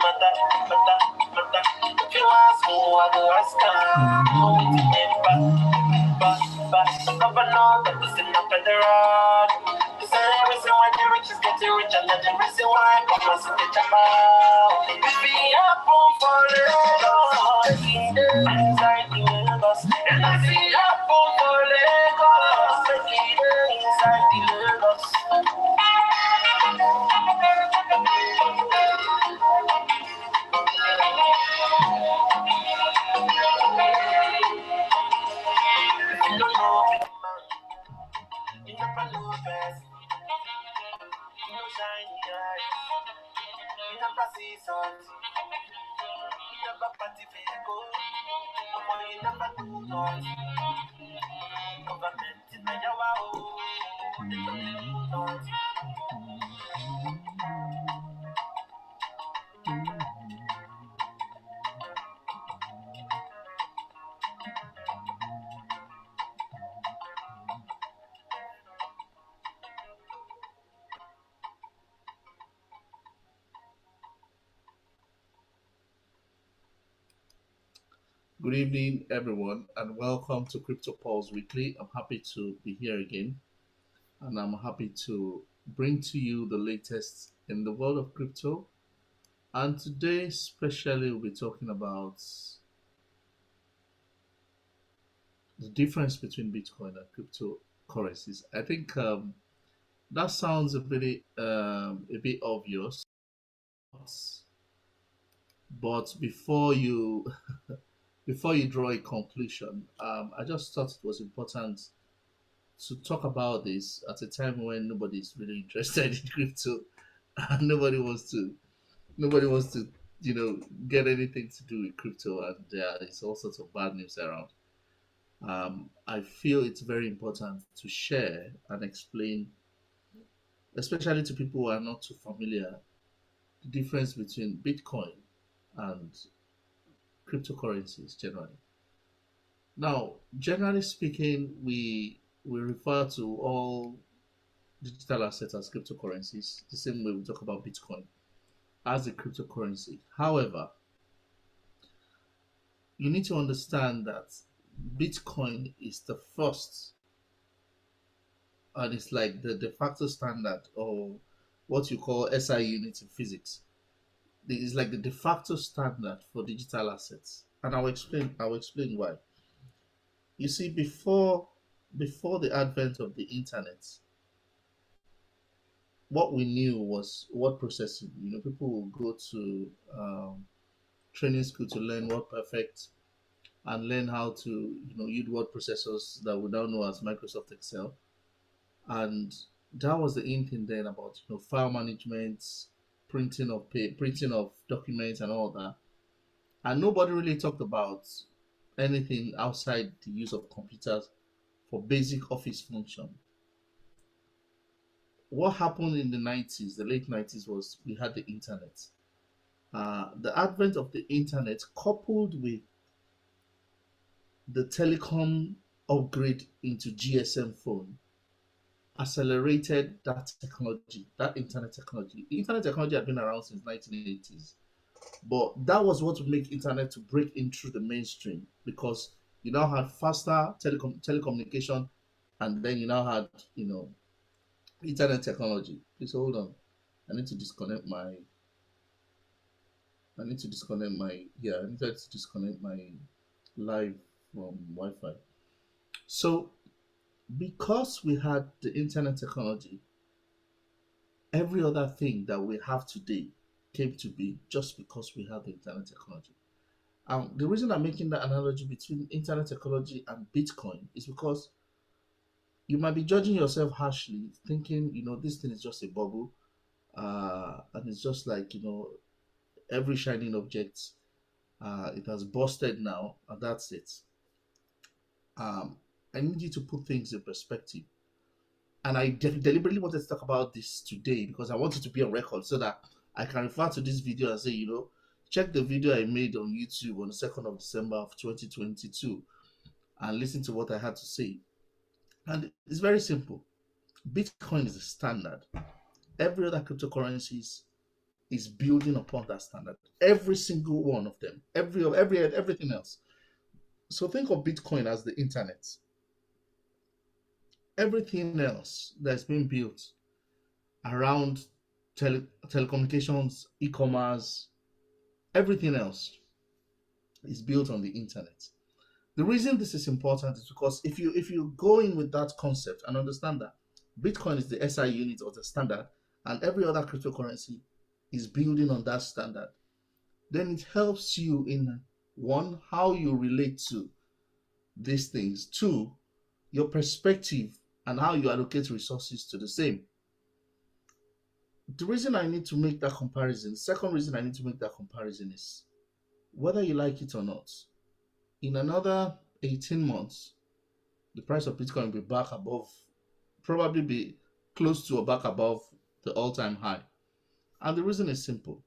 If you ask me, I go ask never know that this is not federal. This is the reason why the rich is getting rich, and the reason why commerce is getting out. If we have room for Lagos, inside the Lagos. And I see have room for Lagos, inside the Lagos. You don't know, you never know best. You know shiny eyes, you never see sun. You never party vehicle, you never do noise. Government in Ayawa, they don't do noise. Good evening, everyone, and welcome to Crypto Pulse Weekly. I'm happy to be here again, and I'm happy to bring to you the latest in the world of crypto. And today, especially, we'll be talking about the difference between Bitcoin and cryptocurrencies. I think that sounds a bit obvious, but before you draw a conclusion, I just thought it was important to talk about this at a time when nobody's really interested in crypto and nobody wants to get anything to do with crypto, and there is all sorts of bad news around. I feel it's very important to share and explain, especially to people who are not too familiar, the difference between Bitcoin and cryptocurrencies generally. Now, generally speaking, we refer to all digital assets as cryptocurrencies, the same way we talk about Bitcoin as a cryptocurrency. However, you need to understand that Bitcoin is the first, and it's like the de facto standard, or what you call SI unit in physics. It's like the de facto standard for digital assets. And I'll explain why. You see, before the advent of the internet, what we knew was word processing. People will go to training school to learn word perfect and learn how to use word processors that we now know as Microsoft Excel. And that was the in thing then about file management, printing of documents and all that. And nobody really talked about anything outside the use of computers for basic office function. What happened in the 90s, the late 90s, was we had the internet. The advent of the internet, coupled with the telecom upgrade into GSM phone, accelerated that technology, that internet technology. The internet technology had been around since 1980s, but that was what would make internet to break into the mainstream, because you now had faster telecommunication, and then you now had internet technology. Please hold on. I need to disconnect my. I need to disconnect my. Yeah, I need to disconnect my live from Wi-Fi. So because we had the internet technology, every other thing that we have today came to be just because we had the internet technology. The reason I'm making that analogy between internet technology and Bitcoin is because you might be judging yourself harshly, thinking, this thing is just a bubble, and it's just like, every shining object, it has busted now, and that's it. Um, I need you to put things in perspective. And I deliberately wanted to talk about this today because I wanted to be on record so that I can refer to this video and say, check the video I made on YouTube on the 2nd of December of 2022 and listen to what I had to say. And it's very simple. Bitcoin is the standard. Every other cryptocurrencies is building upon that standard. Every single one of them, everything else. So think of Bitcoin as the internet. Everything else that's been built around telecommunications, e-commerce, everything else is built on the internet. The reason this is important is because if you go in with that concept and understand that Bitcoin is the SI unit or the standard, and every other cryptocurrency is building on that standard, then it helps you in one, how you relate to these things, two, your perspective and how you allocate resources to the same. The reason I need to make that comparison, the second reason I need to make that comparison is whether you like it or not, in another 18 months, the price of Bitcoin will be back above, probably be close to or back above the all-time high. And the reason is simple.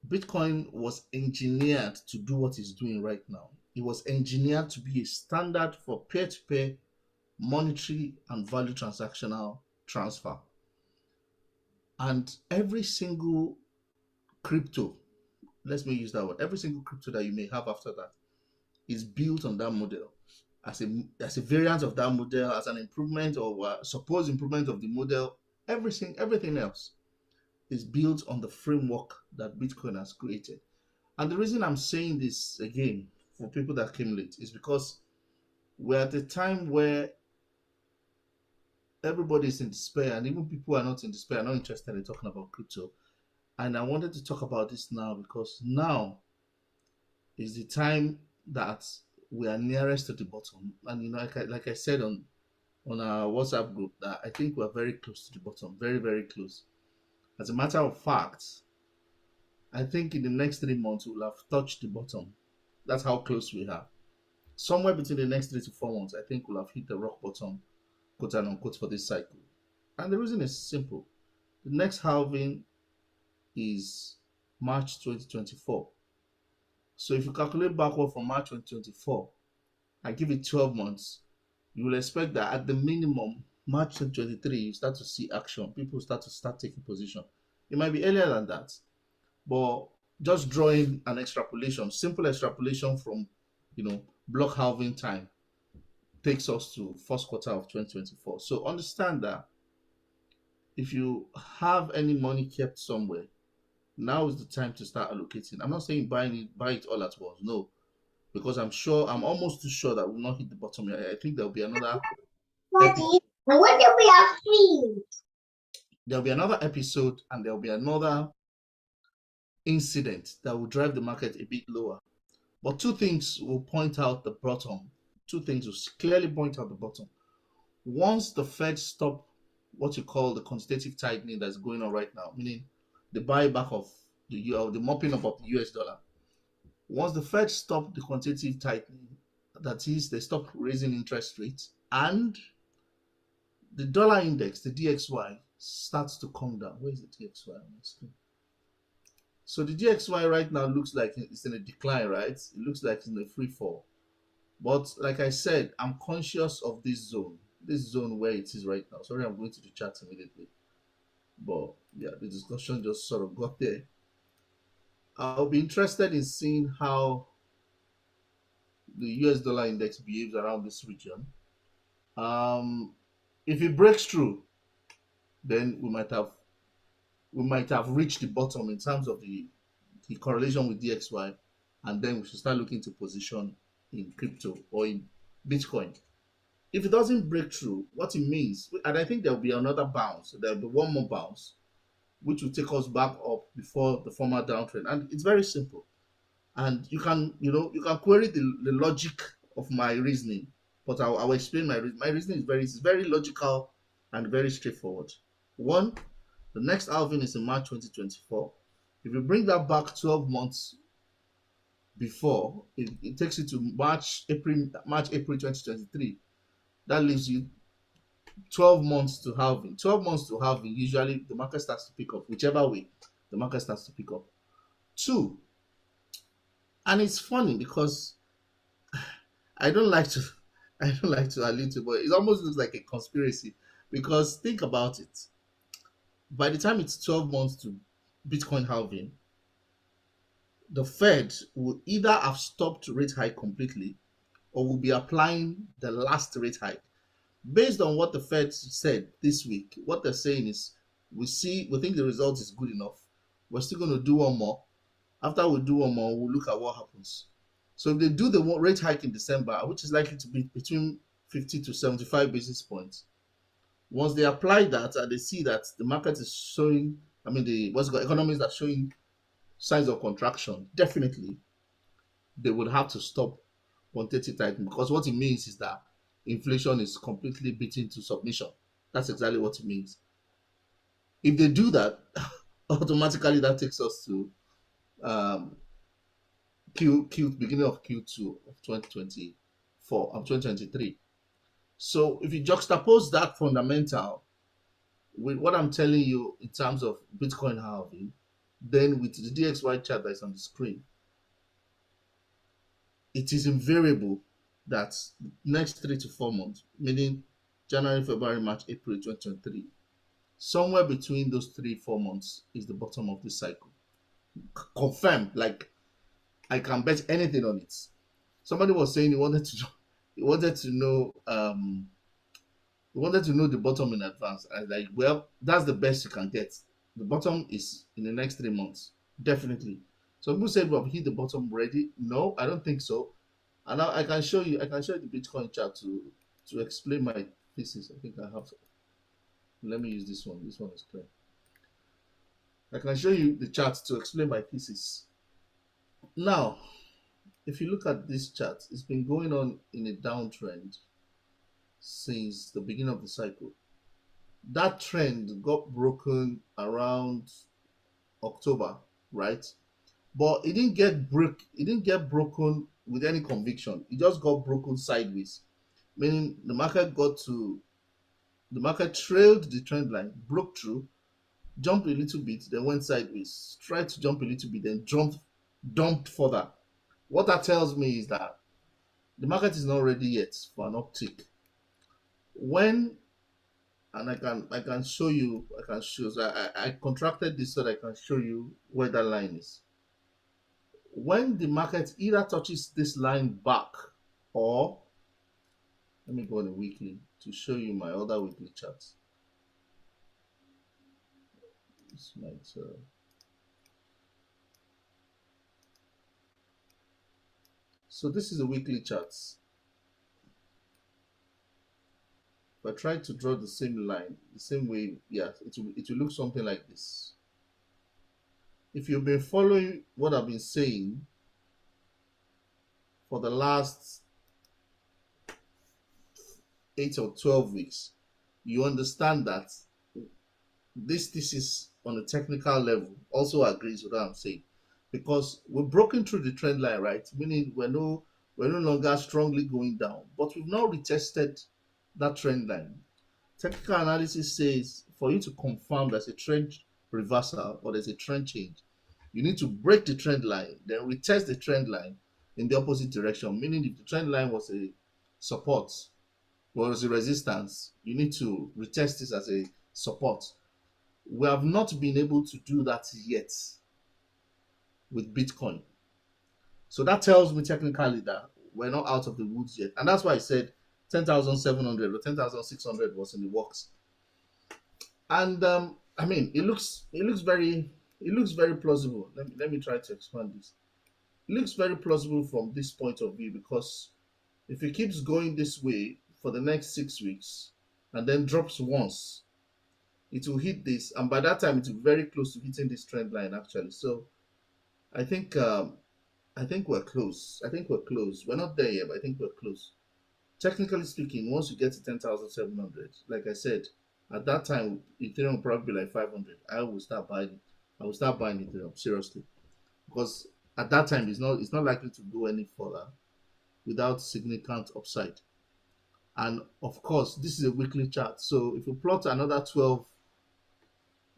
Bitcoin was engineered to do what it's doing right now. It was engineered to be a standard for peer-to-peer monetary and value transactional transfer. And every single crypto, let me use that word, every single crypto that you may have after that is built on that model as a variant of that model, as an improvement or supposed improvement of the model. Everything else is built on the framework that Bitcoin has created. And the reason I'm saying this again for people that came late is because we're at a time where everybody is in despair, and even people who are not in despair are not interested in talking about crypto. And I wanted to talk about this now because now is the time that we are nearest to the bottom. And like I said on our WhatsApp group, that I think we're very close to the bottom, very, very close. As a matter of fact, I think in the next 3 months we'll have touched the bottom. That's how close we are. Somewhere between the next 3 to 4 months, I think we'll have hit the rock bottom, quote and unquote, for this cycle. And the reason is simple. The next halving is March 2024. So if you calculate backward from March 2024 and give it 12 months, you will expect that at the minimum, March 2023, you start to see action. People start taking position. It might be earlier than that, but just drawing an extrapolation, simple extrapolation from, block halving time takes us to first quarter of 2024. So understand that if you have any money kept somewhere, now is the time to start allocating. I'm not saying buy it all at once, no, because I'm almost too sure that we'll not hit the bottom. I think there'll be another. What do we have seen? There'll be another episode, and there'll be another incident that will drive the market a bit lower. But two things will point out the bottom. Two things will clearly point out the bottom. Once the Fed stop what you call the quantitative tightening that's going on right now, meaning the buyback of the mopping up of the US dollar. Once the Fed stop the quantitative tightening, that is, they stop raising interest rates, and the dollar index, the DXY, starts to come down. Where is the DXY on the screen? So the DXY right now looks like it's in a decline, right? It looks like it's in a free fall. But like I said, I'm conscious of this zone where it is right now. Sorry, I'm going to the chat immediately. But yeah, the discussion just sort of got there. I'll be interested in seeing how the US dollar index behaves around this region. If it breaks through, then we might have reached the bottom in terms of the correlation with DXY, and then we should start looking to position in crypto or in Bitcoin. If it doesn't break through, what it means, and I think there'll be another bounce, there'll be one more bounce, which will take us back up before the former downtrend. And it's very simple. And you can query the logic of my reasoning, but I'll explain my reasoning is very logical and very straightforward. One, the next halving is in March 2024. If you bring that back 12 months before, it takes you to March, April 2023. That leaves you 12 months to halving. 12 months to halving, usually the market starts to pick up. Whichever way, the market starts to pick up. Two, and it's funny because I don't like to allude to, but it almost looks like a conspiracy, because think about it. By the time it's 12 months to Bitcoin halving, the Fed will either have stopped rate hike completely or will be applying the last rate hike. Based on what the Fed said this week, what they're saying is we think the result is good enough. We're still going to do one more. After we do one more, we'll look at what happens. So if they do the rate hike in December, which is likely to be between 50 to 75 basis points, once they apply that and they see that the market is showing, I mean, the what's called economies are showing signs of contraction, definitely they would have to stop quantitative tightening, because what it means is that inflation is completely beaten to submission. That's exactly what it means. If they do that, automatically that takes us to um, beginning of Q2 of 2024 and 2023. So if you juxtapose that fundamental with what I'm telling you in terms of Bitcoin halving, then with the DXY chart that is on the screen, it is invariable that next 3 to 4 months, meaning January, February, March, April 2023, somewhere between those 3 4 months is the bottom of this cycle. Confirmed, like I can bet anything on it. Somebody was saying he wanted to know the bottom in advance. I was like, well, that's the best you can get. The bottom is in the next 3 months, definitely. Some people said we've hit the bottom already. No, I don't think so. And now I can show you. I can show you the Bitcoin chart to explain my thesis. I think I have. Let me use this one. This one is clear. I can show you the chart to explain my thesis. Now, if you look at this chart, it's been going on in a downtrend since the beginning of the cycle. That trend got broken around October, right? But it didn't get broken with any conviction. It just got broken sideways. Meaning the market trailed the trend line, broke through, jumped a little bit, then went sideways, tried to jump a little bit, then dumped further. What that tells me is that the market is not ready yet for an uptick. When and I can show you, so I contracted this so that I can show you where that line is. When the market either touches this line back, or let me go on a weekly to show you my other weekly charts. This might so this is a weekly charts. If I try to draw the same line, the same way, yeah, it will look something like this. If you've been following what I've been saying for the last 8 or 12 weeks, you understand that this thesis on a technical level also agrees with what I'm saying, because we're broken through the trend line, right? Meaning we're no longer strongly going down, but we've now retested that trend line. Technical analysis says for you to confirm there's a trend reversal or there's a trend change, you need to break the trend line, then retest the trend line in the opposite direction. Meaning if the trend line was a support or as a resistance, you need to retest this as a support. We have not been able to do that yet with Bitcoin. So that tells me technically that we're not out of the woods yet. And that's why I said 10,700 or 10,600 was in the works. And I mean, it looks very plausible. Let me try to expand this. It looks very plausible from this point of view, because if it keeps going this way for the next 6 weeks and then drops once, it will hit this, and by that time it will be very close to hitting this trend line actually. So I think we're close. We're not there yet, but I think we're close. Technically speaking, once you get to 10,700, like I said, at that time Ethereum will probably be like 500. I will start buying Ethereum seriously, because at that time it's not likely to go any further without significant upside. And of course, this is a weekly chart. So if you plot another 12,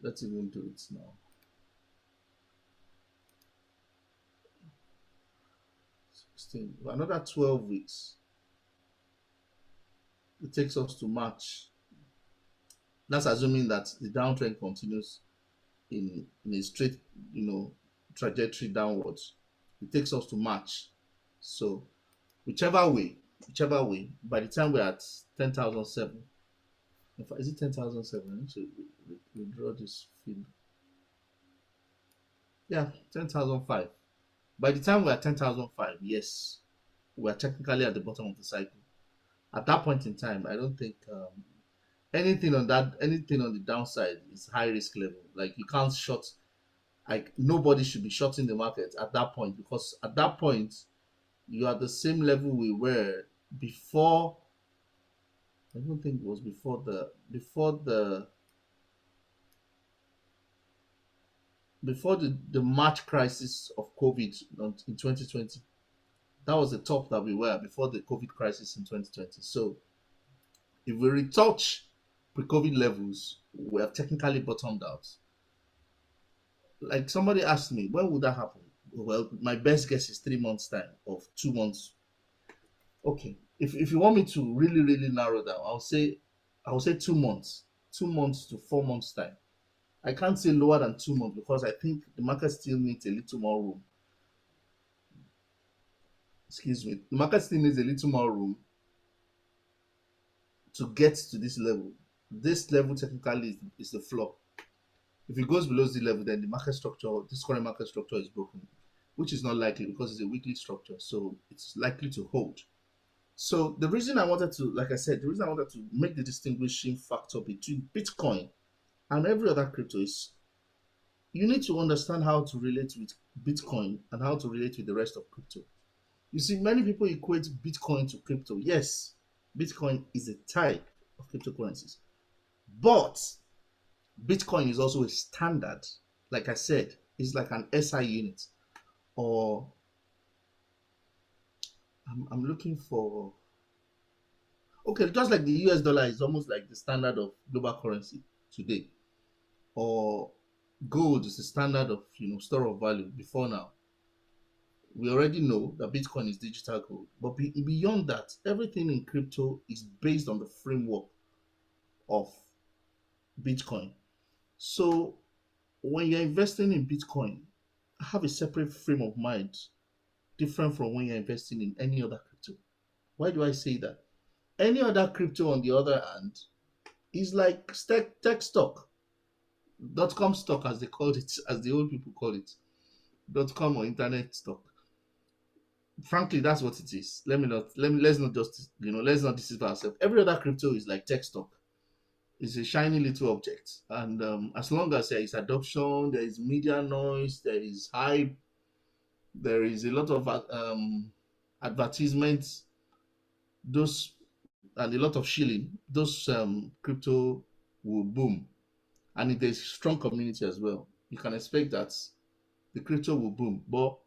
let's even do it now. 16, another 12 weeks. It takes us to March. That's assuming that the downtrend continues in a straight, trajectory downwards. It takes us to March. So whichever way, by the time we're at 10,007, is it 10,007? So we draw this field. Yeah, 10,005. By the time we're at 10,005, yes, we're technically at the bottom of the cycle. At that point in time, I don't think anything on the downside is high risk level. Like you can't short, like nobody should be shorting the market at that point, because at that point you are at the same level we were before. I don't think it was before the March crisis of COVID in 2020. That was the top that we were before the COVID crisis in 2020. So if we retouch pre-COVID levels, we have technically bottomed out. Like somebody asked me, when would that happen? Well, my best guess is 3 months time, of 2 months. Okay, if you want me to really really narrow down, I'll say 2 months, 2 months to 4 months time. I can't say lower than 2 months because I think the market still needs a little more room. Excuse me, the market still needs a little more room to get to this level. This level technically is the floor. If it goes below the level, then this current market structure is broken, which is not likely because it's a weekly structure, so it's likely to hold. So the reason I wanted to, like I said, the reason I wanted to make the distinguishing factor between Bitcoin and every other crypto is you need to understand how to relate with Bitcoin and how to relate with the rest of crypto. You see, many people equate Bitcoin to crypto. Yes, Bitcoin is a type of cryptocurrencies, but Bitcoin is also a standard. Like I said, it's like an SI unit, or I'm looking for. Okay, just like the US dollar is almost like the standard of global currency today, or gold is the standard of store of value before now. We already know that Bitcoin is digital gold, but beyond that, everything in crypto is based on the framework of Bitcoin. So when you're investing in Bitcoin, have a separate frame of mind, different from when you're investing in any other crypto. Why do I say that? Any other crypto, on the other hand, is like tech stock, .com stock, as they called it, as the old people call it, .com or internet stock. Frankly, that's what it is. Let's not just let's not deceive ourselves. Every other crypto is like tech stock. It's a shiny little object, and as long as there is adoption, there is media noise, there is hype, there is a lot of advertisements, those and a lot of shilling, those crypto will boom. And if there's strong community as well, you can expect that the crypto will boom. But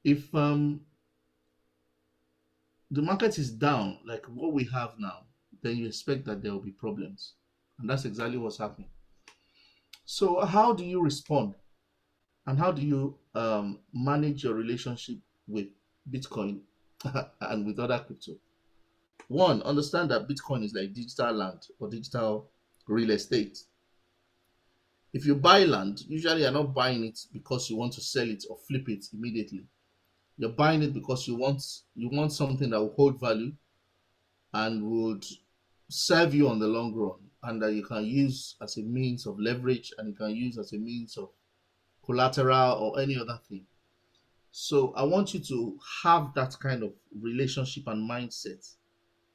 if the market is down like what we have now, then you expect that there will be problems, and that's exactly what's happening. So how do you respond, and how do you manage your relationship with Bitcoin and with other crypto? One, understand that Bitcoin is like digital land or digital real estate. If you buy land, usually you're not buying it because you want to sell it or flip it immediately. You're buying it because you want something that will hold value and would serve you on the long run, and that you can use as a means of leverage, and you can use as a means of collateral or any other thing. So I want you to have that kind of relationship and mindset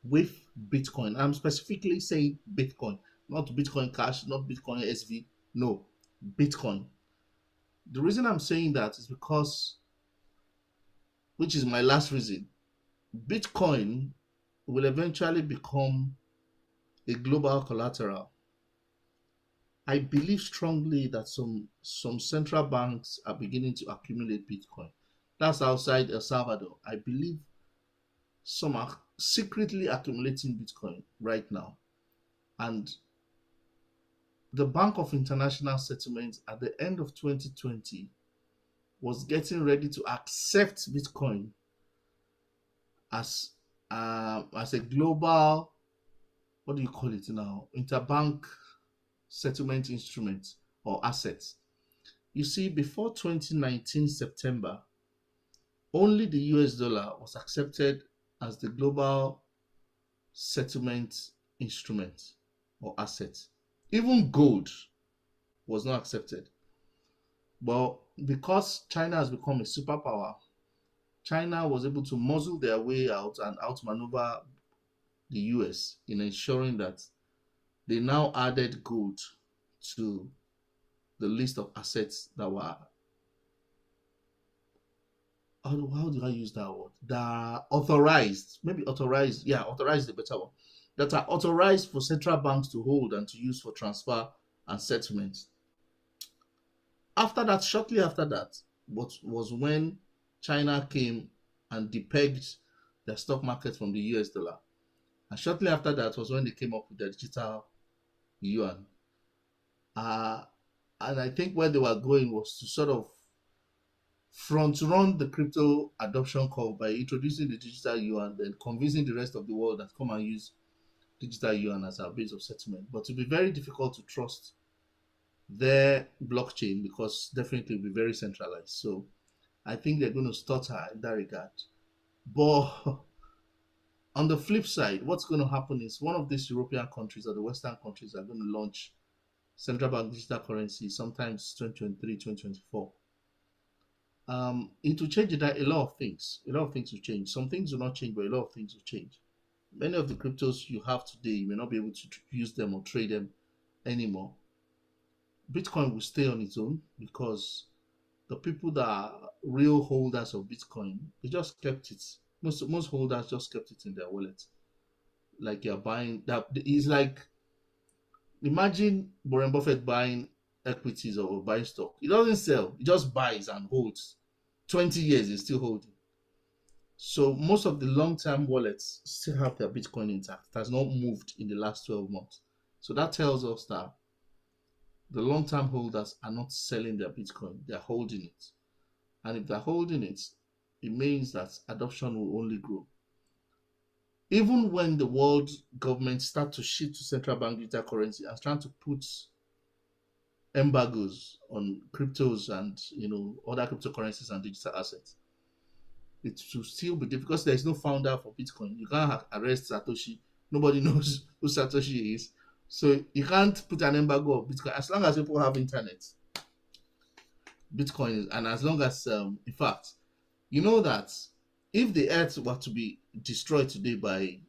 with Bitcoin. I'm specifically saying Bitcoin, not Bitcoin Cash, not Bitcoin SV. No, Bitcoin. The reason I'm saying that is because, which is my last reason, Bitcoin will eventually become a global collateral. I believe strongly that some central banks are beginning to accumulate Bitcoin. That's outside El Salvador. I believe some are secretly accumulating Bitcoin right now. And the Bank of International Settlements at the end of 2020 was getting ready to accept Bitcoin as a global, what do you call it now, interbank settlement instruments or assets. You see, before 2019 September, only the US dollar was accepted as the global settlement instrument or asset. Even gold was not accepted. But because China has become a superpower, China was able to muzzle their way out and outmaneuver the US in ensuring that they now added gold to the list of assets that were, how do I use that word? That are authorized, maybe authorized, yeah, authorized is a better one, that are authorized for central banks to hold and to use for transfer and settlement. After that, shortly after that, was when China came and depegged their stock market from the US dollar. And shortly after that was when they came up with the digital yuan. And I think where they were going was to sort of front run the crypto adoption curve by introducing the digital yuan, then convincing the rest of the world that come and use digital yuan as our base of settlement. But it will be very difficult to trust their blockchain because definitely it will be very centralized. So I think they're going to stutter in that regard. But on the flip side, what's going to happen is one of these European countries or the Western countries are going to launch central bank digital currency sometimes 2023, 2024. It will change a lot of things. A lot of things will change. Some things will not change, but a lot of things will change. Many of the cryptos you have today, you may not be able to use them or trade them anymore. Bitcoin will stay on its own because the people that are real holders of Bitcoin, they just kept it. Most holders just kept it in their wallet. Like you're buying that. It's like, imagine Warren Buffett buying equities or buying stock. He doesn't sell. He just buys and holds. 20 years, he's still holding. So most of the long-term wallets still have their Bitcoin intact. It has not moved in the last 12 months. So that tells us that the long-term holders are not selling their Bitcoin. They're holding it. And if they're holding it, it means that adoption will only grow. Even when the world government start to shift to central bank digital currency and trying to put embargoes on cryptos and other cryptocurrencies and digital assets, it will still be difficult because there is no founder for Bitcoin. You can't arrest Satoshi. Nobody knows who Satoshi is. So you can't put an embargo of Bitcoin as long as people have internet. Bitcoin is, and as long as, in fact, you know that if the earth were to be destroyed today by,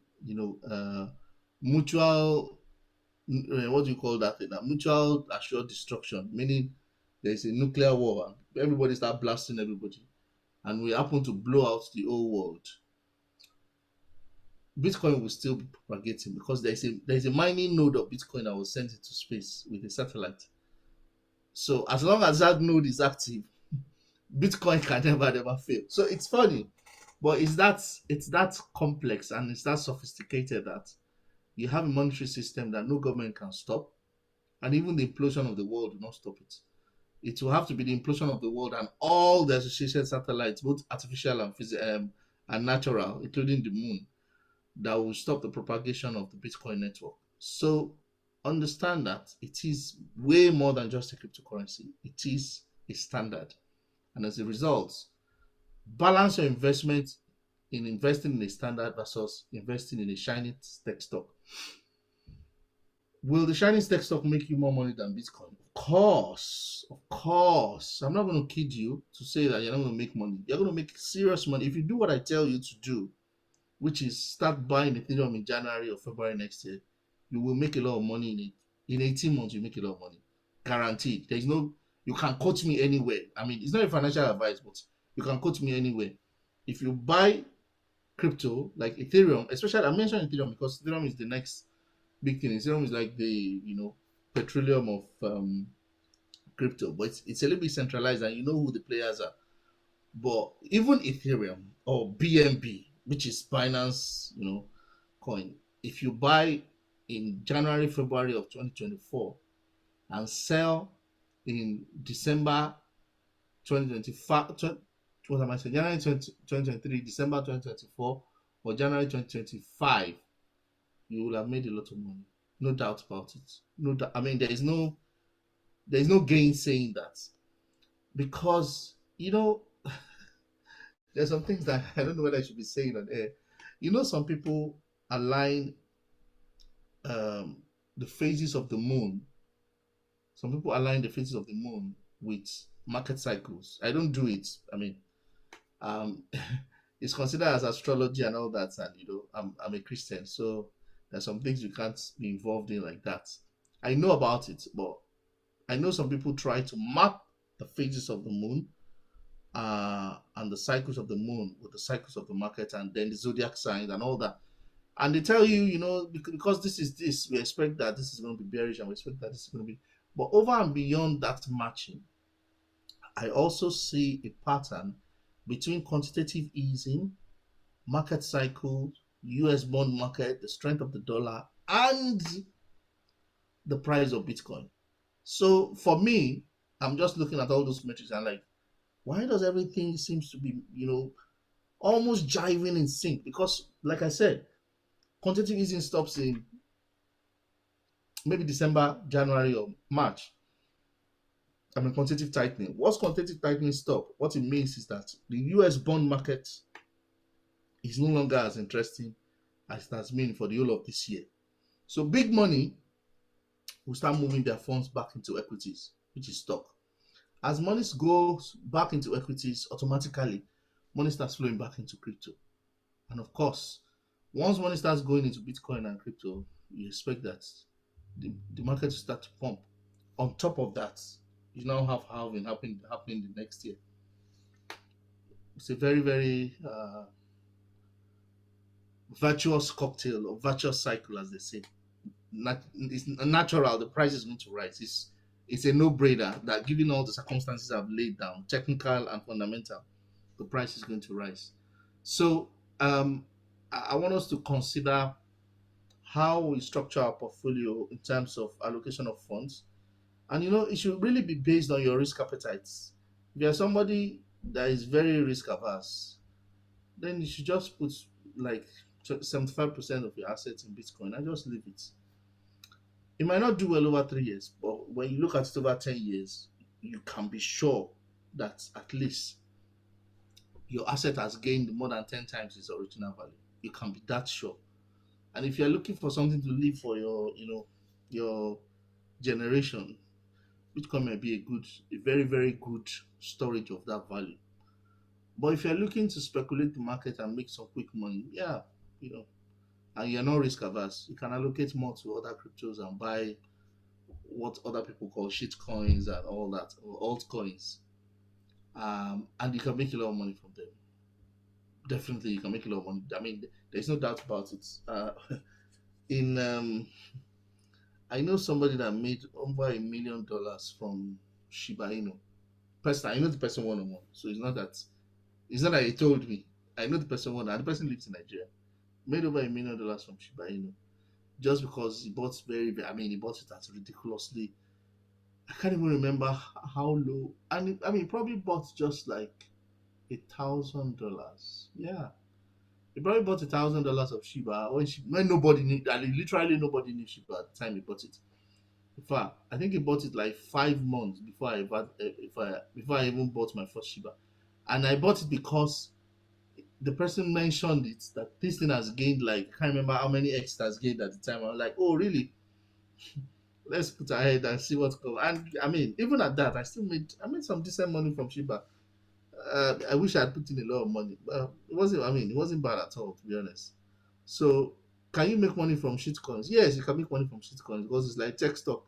mutual, what do you call that thing? Mutual assured destruction, meaning there's a nuclear war and everybody start blasting everybody, and we happen to blow out the whole world, Bitcoin will still be propagating because there's a mining node of Bitcoin that was sent into space with a satellite. So as long as that node is active, Bitcoin can never fail. So it's funny, but it's that complex and it's that sophisticated that you have a monetary system that no government can stop, and even the implosion of the world will not stop it. It will have to be the implosion of the world and all the associated satellites, both artificial and natural, including the moon, that will stop the propagation of the Bitcoin network. So understand that it is way more than just a cryptocurrency. It is a standard. And as a result, balance your investment in investing in a standard versus investing in a shiny tech stock. Will the shiny tech stock make you more money than Bitcoin? Of course. I'm not going to kid you to say that you're not going to make money. You're going to make serious money if you do what I tell you to do, which is start buying Ethereum in January or February next year. You will make a lot of money in it. In 18 months, you make a lot of money. Guaranteed. You can quote me anywhere. I mean, it's not a financial advice, but you can quote me anywhere. If you buy crypto like Ethereum, especially I mentioned Ethereum because Ethereum is the next big thing. Ethereum is like the petroleum of crypto, but it's a little bit centralized and you know who the players are. But even Ethereum or BNB, which is Binance, coin, if you buy in January, February of 2024 and sell in December 2025, what am I saying? January 2023, December 2024, or January 2025, you will have made a lot of money. No doubt about it. No, I mean, there is no gainsaying that, because there's some things that I don't know whether I should be saying on air. Some people align um, the phases of the moon. Some people align the phases of the moon with market cycles. I don't do it. I mean, um, it's considered as astrology and all that, and I'm a Christian, so there's some things you can't be involved in like that. I know about it, but I know some people try to map the phases of the moon and the cycles of the moon with the cycles of the market, and then the zodiac signs and all that. And they tell you, because this is this, we expect that this is going to be bearish, and we expect that this is going to be. But over and beyond that matching, I also see a pattern between quantitative easing, market cycles, US bond market, the strength of the dollar, and the price of Bitcoin. So for me, I'm just looking at all those metrics and like, why does everything seems to be, almost jiving in sync? Because, like I said, quantitative easing stops in maybe December, January, or March. I mean, quantitative tightening. What's quantitative tightening stop? What it means is that the US bond market is no longer as interesting as it has been for the whole of this year. So big money will start moving their funds back into equities, which is stock. As money goes back into equities, automatically money starts flowing back into crypto. And of course, once money starts going into Bitcoin and crypto, you expect that the market will start to pump. On top of that, you now have halving happening the next year. It's a very, very virtuous cocktail or virtuous cycle, as they say. It's natural. The price is going to rise. It's a no-brainer that, given all the circumstances I've laid down, technical and fundamental, the price is going to rise. So I want us to consider how we structure our portfolio in terms of allocation of funds. And it should really be based on your risk appetites. If you're somebody that is very risk averse, then you should just put like 75% of your assets in Bitcoin and just leave it. It might not do well over 3 years, but when you look at it over 10 years, you can be sure that at least your asset has gained more than 10 times its original value. You can be that sure. And if you're looking for something to leave for your generation, Bitcoin might be a very, very good storage of that value. But if you're looking to speculate the market and make some quick money, yeah, and you're not risk averse, you can allocate more to other cryptos and buy what other people call shit coins and all that, or altcoins. And you can make a lot of money from them. Definitely, you can make a lot of money. I mean, there's no doubt about it. I know somebody that made over $1 million from Shiba Inu. Person, I know the person one on one, so it's not that he told me. I know the person one, and the person lives in Nigeria. Made over $1 million from Shiba Inu, just because he bought he bought it at ridiculously. I can't even remember how low, and he probably bought just like $1,000. Yeah, he probably bought $1,000 of Shiba when nobody knew, and literally nobody knew Shiba at the time he bought it. In fact, I think he bought it like 5 months before I even bought my first Shiba, and I bought it because the person mentioned it that this thing has gained, like, I can't remember how many X it has gained at the time. I was like, oh really? Let's put ahead and see what's going. And I mean, even at that, I made some decent money from Shiba. I wish I had put in a lot of money, but it wasn't bad at all, to be honest. So, can you make money from shitcoins? Yes, you can make money from shitcoins because it's like tech stock.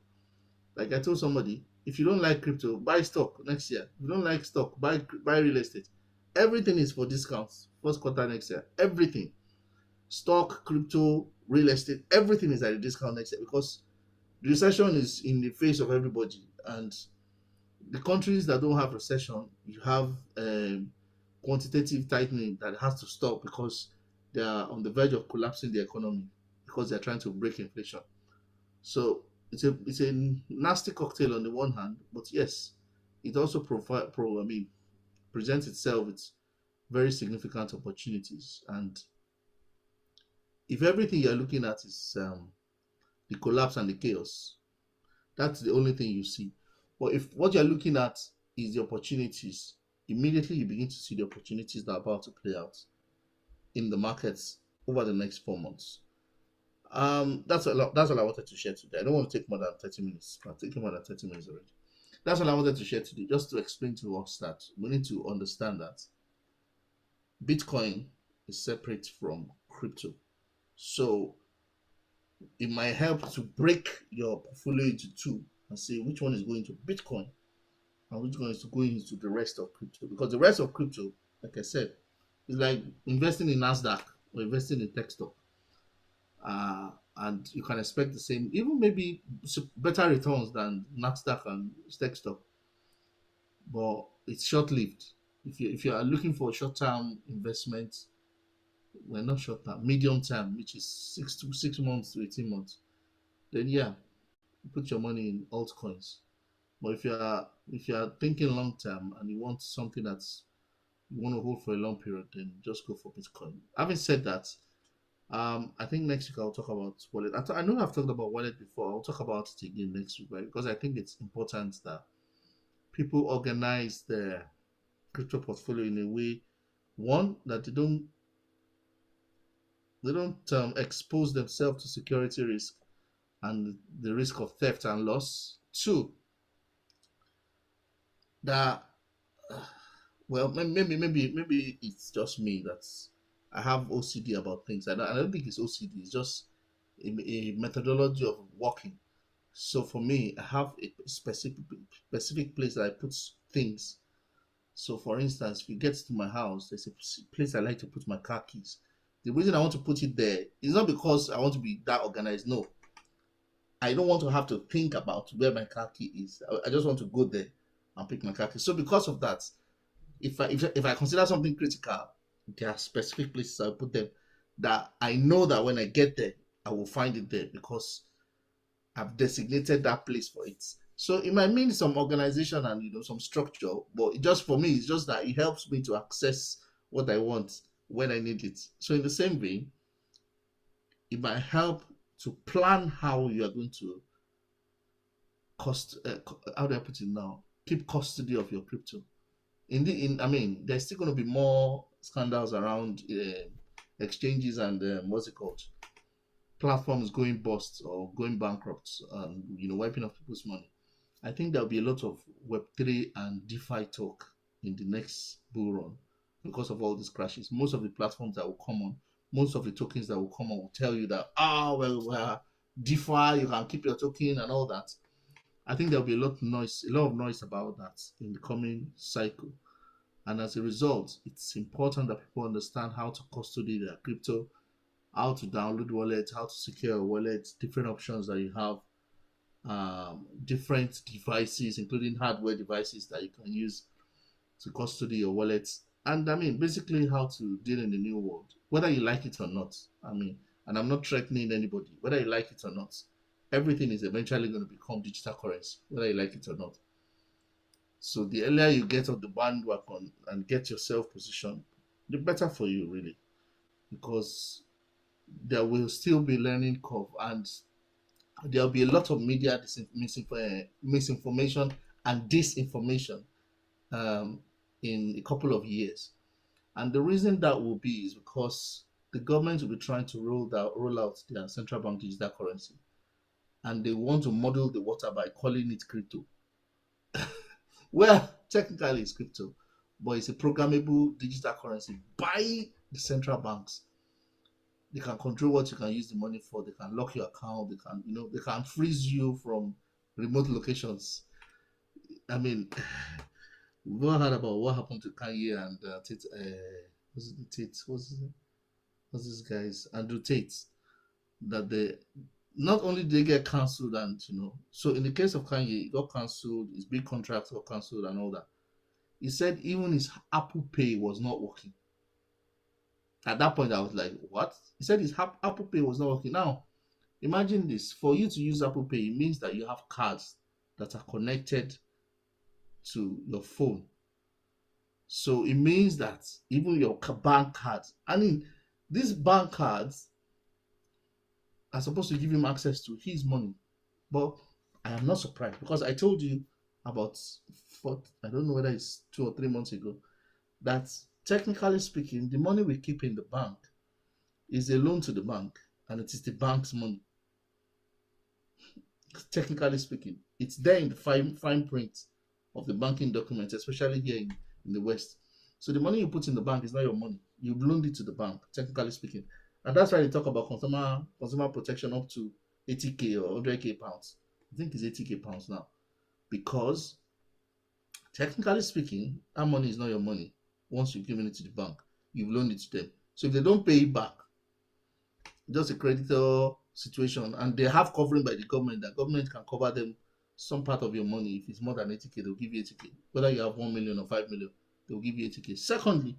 Like I told somebody, if you don't like crypto, buy stock next year. If you don't like stock, buy real estate. Everything is for discounts first quarter next year. Everything, stock, crypto, real estate, everything is at a discount next year because the recession is in the face of everybody, and the countries that don't have recession, you have quantitative tightening that has to stop because they are on the verge of collapsing the economy because they're trying to break inflation. So it's a nasty cocktail on the one hand, but yes, it also presents itself with very significant opportunities. And if everything you're looking at is the collapse and the chaos. That's the only thing you see. But if what you're looking at is the opportunities, immediately you begin to see the opportunities that are about to play out in the markets over the next 4 months. That's all I wanted to share today. I don't want to take more than 30 minutes. I'm taking more than 30 minutes already. That's all I wanted to share today, just to explain to us that we need to understand that Bitcoin is separate from crypto. So it might help to break your portfolio into two and see which one is going to Bitcoin and which one is going into the rest of crypto. Because the rest of crypto, like I said, is like investing in Nasdaq or investing in tech stock. And you can expect the same, even maybe better returns than Nasdaq and tech stock, but it's short-lived. If you are looking for short-term investment, well, not short-term, medium-term, which is 6 months to 18 months, then yeah, put your money in altcoins. But if you are thinking long-term and you want something that's you want to hold for a long period, then just go for Bitcoin. Having said that, I think next week I'll talk about wallet. I know I've talked about wallet before. I'll talk about it again next week, right? Because I think it's important that people organize their crypto portfolio in a way, one, that they don't expose themselves to security risk and the risk of theft and loss. Two, that well, maybe it's just me that's I have OCD about things. I don't think it's OCD. It's just a methodology of working. So for me, I have a specific place that I put things. So for instance, if you get to my house, there's a place I like to put my car keys. The reason I want to put it there is not because I want to be that organized. No, I don't want to have to think about where my car key is. I just want to go there and pick my car key. So because of that, if I consider something critical, there are specific places I put them that I know that when I get there, I will find it there because I've designated that place for it. So it might mean some organization and some structure, but just for me, it's just that it helps me to access what I want when I need it. So in the same way, it might help to plan how you are going to how do I put it now? Keep custody of your crypto. I mean, there's still going to be more scandals around exchanges and what's it called? Platforms going bust or going bankrupt and wiping off people's money. I think there'll be a lot of Web3 and DeFi talk in the next bull run because of all these crashes. Most of the platforms that will come on, most of the tokens that will come on will tell you that DeFi, you can keep your token and all that. I think there'll be a lot of noise about that in the coming cycle. And as a result, it's important that people understand how to custody their crypto, how to download wallets, how to secure a wallet, different options that you have, different devices, including hardware devices that you can use to custody your wallets. And I mean, basically how to deal in the new world, whether you like it or not. I mean, and I'm not threatening anybody, whether you like it or not. Everything is eventually going to become digital currency, whether you like it or not. So the earlier you get on the bandwagon and get yourself positioned, the better for you, really, because there will still be learning curve and there'll be a lot of media misinformation and disinformation in a couple of years. And the reason that will be is because the government will be trying to roll out their central bank digital currency, and they want to muddle the water by calling it crypto. Well, technically it's crypto, but it's a programmable digital currency by the central banks. They can control what you can use the money for. They can lock your account. They can freeze you from remote locations. I mean, we've all heard about what happened to Kanye and what's this guy's Andrew Tate, that they not only did they get cancelled and so in the case of Kanye, it got cancelled, his big contracts got cancelled and all that. He said even his Apple Pay was not working. At that point, I was like, what? He said his Apple Pay was not working. Now, imagine this. For you to use Apple Pay, it means that you have cards that are connected to your phone. So it means that even your bank cards, I mean, these bank cards, are supposed to give him access to his money. But I am not surprised because I told you about I don't know whether it's 2 or 3 months ago, that technically speaking, the money we keep in the bank is a loan to the bank and it is the bank's money. Technically speaking, it's there in the fine print of the banking documents, especially here in the West. So the money you put in the bank is not your money. You've loaned it to the bank, technically speaking. And that's why they talk about consumer protection up to 80k or 100k pounds. I think it's 80k pounds now. Because technically speaking, that money is not your money. Once you've given it to the bank, you've loaned it to them. So if they don't pay it back, just a creditor situation, and they have covering by the government. The government can cover them some part of your money. If it's more than 80k, they'll give you 80k. Whether you have 1 million or 5 million, they'll give you 80k. Secondly,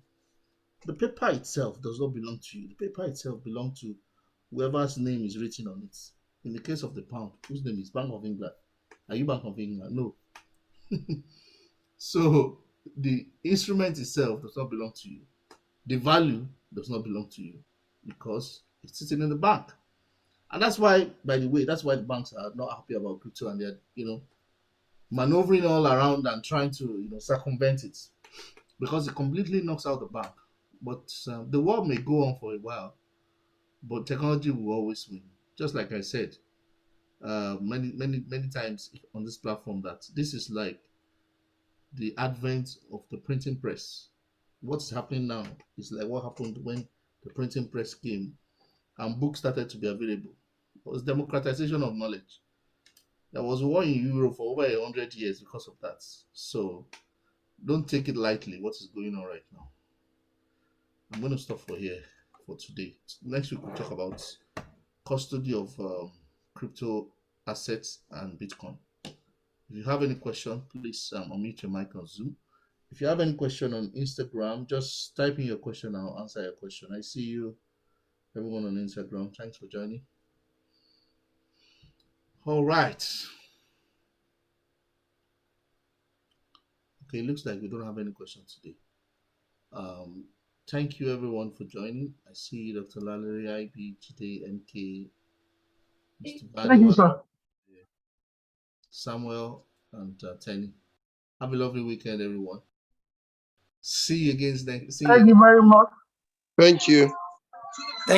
the paper itself does not belong to you. The paper itself belongs to whoever's name is written on it. In the case of the pound, whose name is Bank of England? Are you Bank of England? No. So the instrument itself does not belong to you. The value does not belong to you because it's sitting in the bank. And that's why, by the way, that's why the banks are not happy about crypto and they're, maneuvering all around and trying to, circumvent it because it completely knocks out the bank. But the war may go on for a while, but technology will always win. Just like I said many times on this platform, that this is like the advent of the printing press. What's happening now is like what happened when the printing press came and books started to be available. It was democratization of knowledge. There was war in Europe for over 100 years because of that. So don't take it lightly what is going on right now. I'm going to stop for here for today. Next week we'll talk about custody of crypto assets and Bitcoin. If you have any question, please unmute your mic on Zoom. If you have any question on Instagram, just type in your question and I'll answer your question. I see you, everyone on Instagram. Thanks for joining. All right. Okay, looks like we don't have any questions today. Thank you everyone for joining. I see Dr. Lallery, IB, Chide, MK, Mr. Thank you, sir. Samuel, and Tenny. Have a lovely weekend, everyone. See you again next. Thank you very much. Thank you. Thank